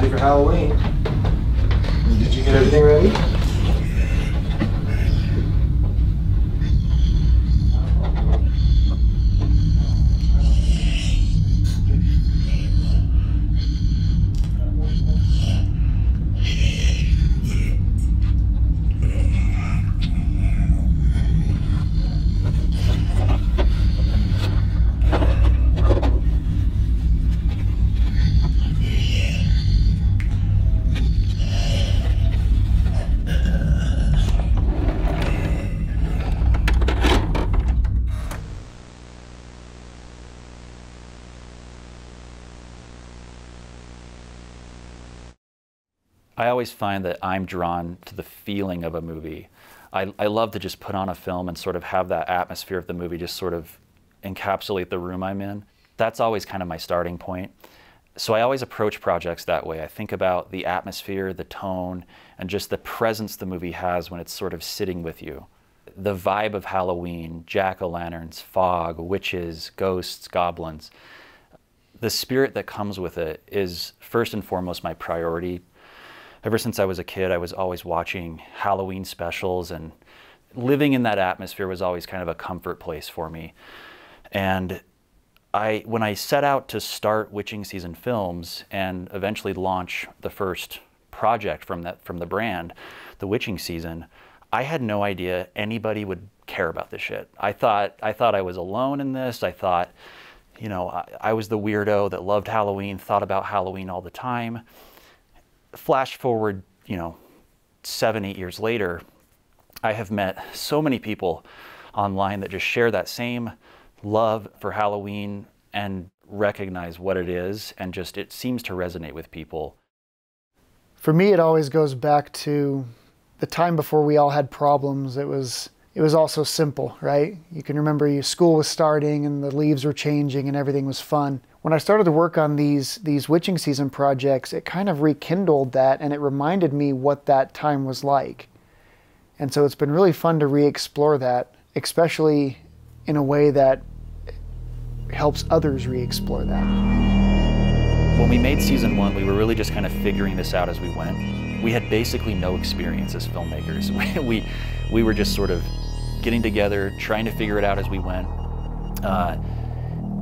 ready for Halloween. Did you get everything ready? I always find that I'm drawn to the feeling of a movie. I love to just put on a film and sort of have that atmosphere of the movie just sort of encapsulate the room I'm in. That's always kind of my starting point. So I always approach projects that way. I think about the atmosphere, the tone, and just the presence the movie has when it's sort of sitting with you. The vibe of Halloween, jack-o'-lanterns, fog, witches, ghosts, goblins. The spirit that comes with it is first and foremost my priority. Ever since I was a kid, I was always watching Halloween specials, and living in that atmosphere was always kind of a comfort place for me. And when I set out to start Witching Season Films and eventually launch the first project from the brand, the Witching Season, I had no idea anybody would care about this shit. I thought I was alone in this. I thought, you know, I was the weirdo that loved Halloween, thought about Halloween all the time. Flash forward, you know, 7, 8 years later, I have met so many people online that just share that same love for Halloween and recognize what it is, and just it seems to resonate with people. For me, it always goes back to the time before we all had problems. It was all so simple, right? You can remember school was starting and the leaves were changing and everything was fun. When I started to work on these Witching Season projects, it kind of rekindled that, and it reminded me what that time was like. And so it's been really fun to re-explore that, especially in a way that helps others re-explore that. When we made Season 1, we were really just kind of figuring this out as we went. We had basically no experience as filmmakers. We were just sort of getting together, trying to figure it out as we went,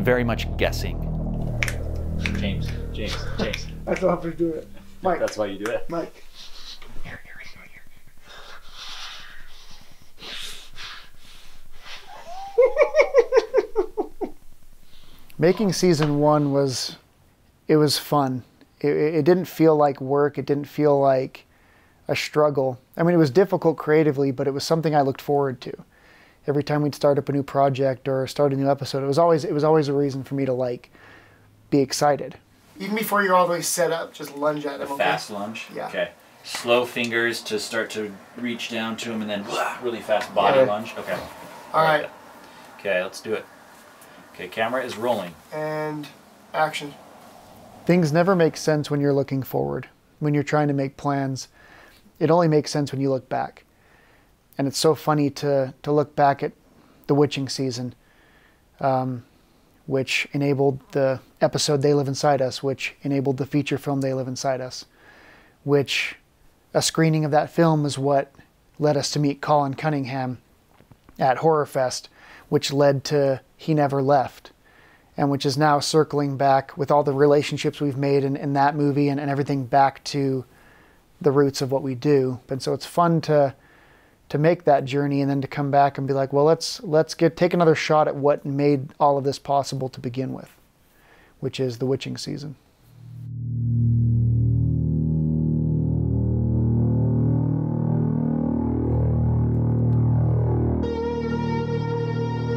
very much guessing. James. That's why I do it. Mike. That's why you do it? Mike. Making Season 1 was fun. It didn't feel like work. It didn't feel like a struggle. I mean, it was difficult creatively, but it was something I looked forward to. Every time we'd start up a new project or start a new episode, it was always a reason for me to be excited. Even before you're all the way set up, just lunge at them. Okay? Fast lunge. Yeah. Okay. Slow fingers to start to reach down to them, and then really fast body lunge. Okay. All right. Okay, let's do it. Okay, camera is rolling. And action. Things never make sense when you're looking forward. When you're trying to make plans, it only makes sense when you look back. And it's so funny to look back at the Witching Season, which enabled the episode They Live Inside Us, which enabled the feature film They Live Inside Us, which a screening of that film is what led us to meet Colin Cunningham at Horror Fest, which led to He Never Left, and which is now circling back with all the relationships we've made in that movie and everything back to the roots of what we do. And so it's fun to make that journey and then to come back and be like, well, let's take another shot at what made all of this possible to begin with, which is the Witching Season.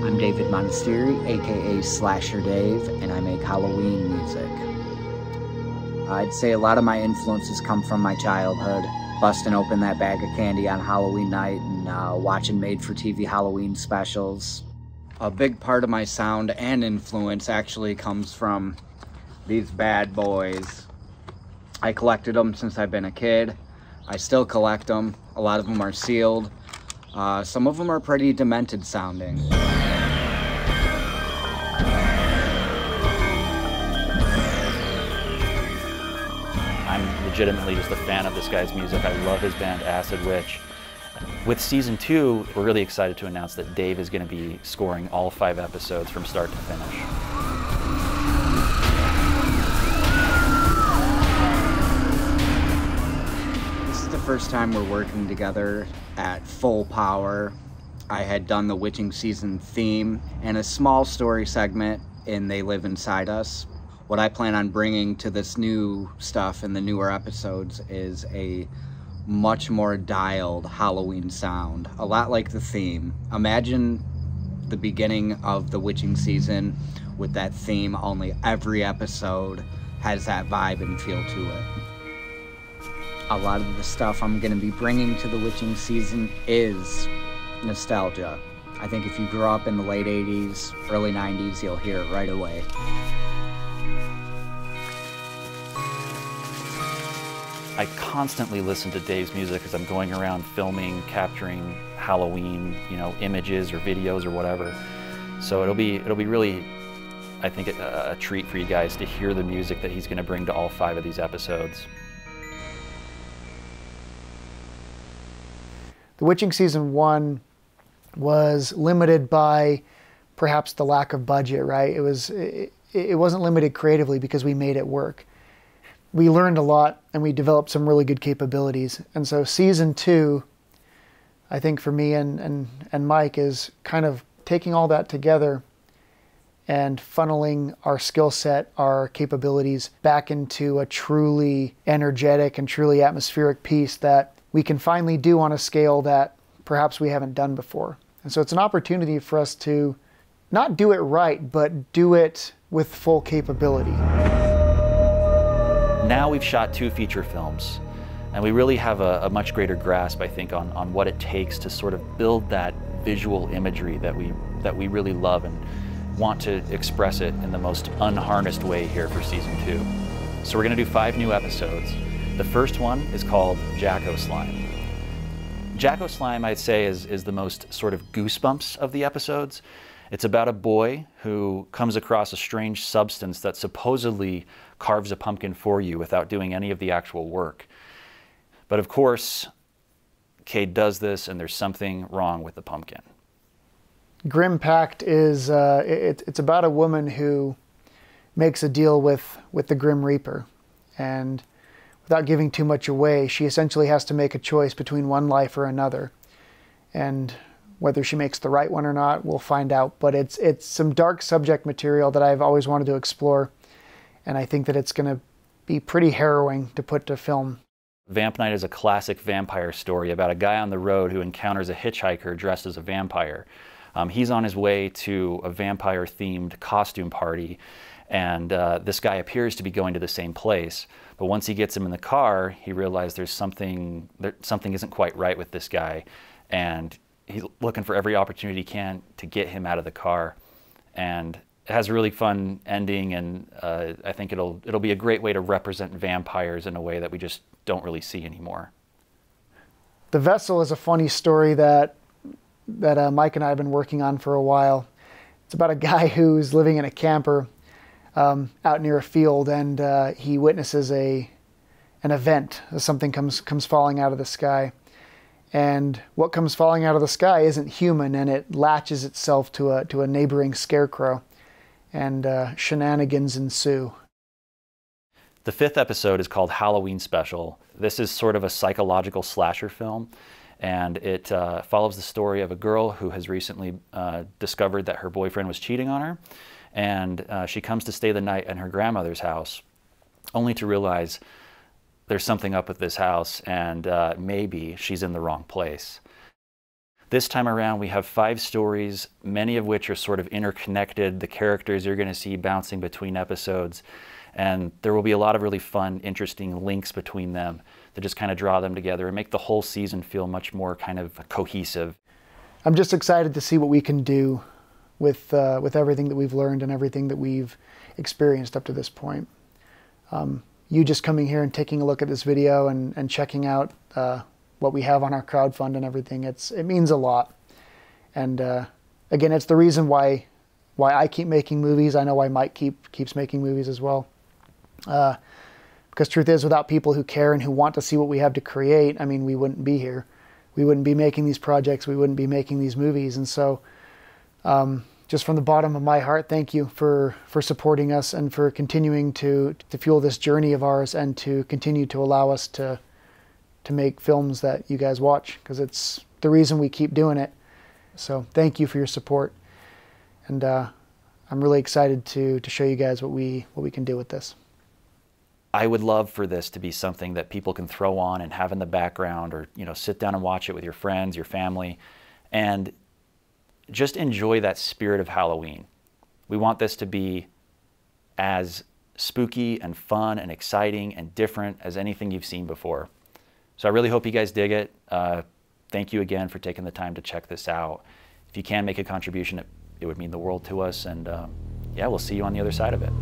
I'm David Monasteri, aka Slasher Dave, and I make Halloween music. I'd say a lot of my influences come from my childhood, busting open that bag of candy on Halloween night and watching made-for-TV Halloween specials. A big part of my sound and influence actually comes from these bad boys. I collected them since I've been a kid. I still collect them. A lot of them are sealed. Some of them are pretty demented sounding. I'm legitimately just a fan of this guy's music. I love his band Acid Witch. With season 2, we're really excited to announce that Dave is going to be scoring all 5 episodes from start to finish. This is the first time we're working together at full power. I had done the Witching Season theme and a small story segment in They Live Inside Us. What I plan on bringing to this new stuff in the newer episodes is a much more dialed Halloween sound, a lot like the theme. Imagine the beginning of the Witching Season with that theme, only every episode has that vibe and feel to it. A lot of the stuff I'm going to be bringing to the Witching Season is nostalgia. I think if you grew up in the late 80s, early 90s, you'll hear it right away. I constantly listen to Dave's music as I'm going around filming, capturing Halloween, images or videos or whatever. So it'll be really, I think, a treat for you guys to hear the music that he's going to bring to all 5 of these episodes. The Witching Season 1 was limited by perhaps the lack of budget, right? It wasn't limited creatively because we made it work. We learned a lot and we developed some really good capabilities. And so season 2, I think for me and Mike, is kind of taking all that together and funneling our skill set, our capabilities back into a truly energetic and truly atmospheric piece that we can finally do on a scale that perhaps we haven't done before. And so it's an opportunity for us to not do it right, but do it with full capability. Now we've shot 2 feature films, and we really have a much greater grasp, I think, on what it takes to sort of build that visual imagery that we really love and want to express it in the most unharnessed way here for season 2. So we're going to do 5 new episodes. The first one is called Jack-O-Slime. Jack-O-Slime, I'd say, is the most sort of goosebumps of the episodes. It's about a boy who comes across a strange substance that supposedly carves a pumpkin for you without doing any of the actual work. But of course, Cade does this and there's something wrong with the pumpkin. Grim Pact is, it's about a woman who makes a deal with the Grim Reaper. And without giving too much away, she essentially has to make a choice between one life or another. And whether she makes the right one or not, we'll find out. But it's some dark subject material that I've always wanted to explore. And I think that it's going to be pretty harrowing to put to film. Vamp Night is a classic vampire story about a guy on the road who encounters a hitchhiker dressed as a vampire. He's on his way to a vampire-themed costume party, and this guy appears to be going to the same place. But once he gets him in the car, he realizes something isn't quite right with this guy, and he's looking for every opportunity he can to get him out of the car. And it has a really fun ending, and I think it'll be a great way to represent vampires in a way that we just don't really see anymore. The Vessel is a funny story that Mike and I have been working on for a while. It's about a guy who's living in a camper out near a field, and he witnesses an event. Something comes falling out of the sky. And what comes falling out of the sky isn't human, and it latches itself to a neighboring scarecrow. And shenanigans ensue. The 5th episode is called Halloween Special. This is sort of a psychological slasher film, and it follows the story of a girl who has recently discovered that her boyfriend was cheating on her, and she comes to stay the night in her grandmother's house, only to realize there's something up with this house, and maybe she's in the wrong place. This time around, we have 5 stories, many of which are sort of interconnected. The characters you're going to see bouncing between episodes, and there will be a lot of really fun, interesting links between them that just kind of draw them together and make the whole season feel much more kind of cohesive. I'm just excited to see what we can do with everything that we've learned and everything that we've experienced up to this point. You just coming here and taking a look at this video and checking out what we have on our crowdfund and everything, it means a lot. And again, it's the reason why I keep making movies. I know why Mike keeps making movies as well. Because truth is, without people who care and who want to see what we have to create, I mean, we wouldn't be here. We wouldn't be making these projects. We wouldn't be making these movies. And so just from the bottom of my heart, thank you for supporting us and for continuing to fuel this journey of ours and to continue to allow us to make films that you guys watch, because it's the reason we keep doing it. So thank you for your support. And I'm really excited to show you guys what we can do with this. I would love for this to be something that people can throw on and have in the background, or sit down and watch it with your friends, your family, and just enjoy that spirit of Halloween. We want this to be as spooky and fun and exciting and different as anything you've seen before. So I really hope you guys dig it. Thank you again for taking the time to check this out. If you can make a contribution, it would mean the world to us, and yeah, we'll see you on the other side of it.